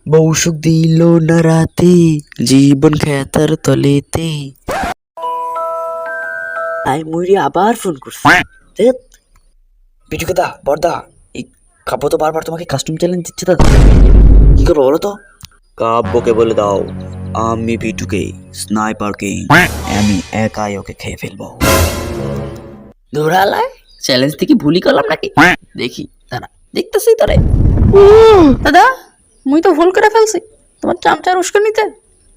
বউ সুখ দিল না রাতে, জীবন খেতার তলেতে। আই মুড়ি আবার ফোন করছি। পিটুকে দা বর্দা, এই কাব্য তো বারবার তোমাকে কাস্টম চ্যালেঞ্জ দিচ্ছে দাদা, কি করবো বলো তো? কাব্যকে বলে দাও আমি পিটুকে স্নাইপার কিং, আমি একাই ওকে খেয়ে ফেলবো। ধরালায় চ্যালেঞ্জ থেকে ভুলই করলাম নাকি? দেখি তারা দেখতেছি তারে। দাদা মুই তো ভুল করে ফেলছি, তোমার চামচার উস্কানিতে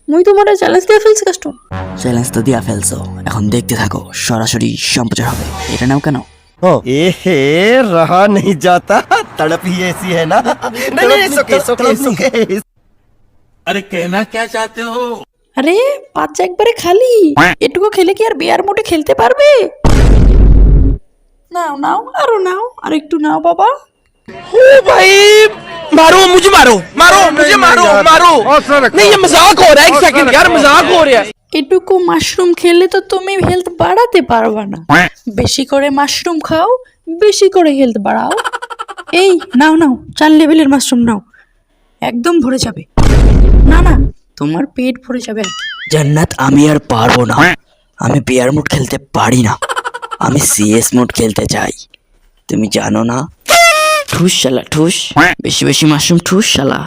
মুই তোমার চ্যালেঞ্জ দিয়ে ফেলছি কাস্টম। চ্যালেঞ্জ তো দিয়া ফেলছো, এখন দেখতে থাকো, সরাসরি সম্প্রচার হবে। এটা নাও কেন? एहे रहा नहीं जाता, तड़प ही ऐसी है ना। नहीं, सुके। अरे कहना क्या चाहते हो? আরে বাচ্চা একবারে খালি, এটুকু খেলে কি আর বিয়ার মোটে খেলতে পারবে? নাও নাও আরো নাও, আর একটু নাও বাবা। ओ भाई मारो मुझे, मारो मारो मुझे, मारो मारो। नहीं ये मजाक हो रहा है, एक सेकंड यार, मजाक हो रहा है। এটুকু মাশরুম খেলে তো তুমি হেলথ বাড়াতে পারবা না, বেশি করে মাশরুম খাও, বেশি করে হেলথ বাড়াও। এই নাও নাও 4 লেভেলের মাশরুম নাও, একদম ভরে যাবে। না না তোমার পেট ভরে যাবে। জান্নাত আমি আর পারবো না, আমি বিয়ার মোড খেলতে পারি না, আমি সিএস মোড খেলতে চাই, তুমি জানো না? ঠুস শালা ঠুস, বেশি বেশি মাশরুম ঠুস শালা।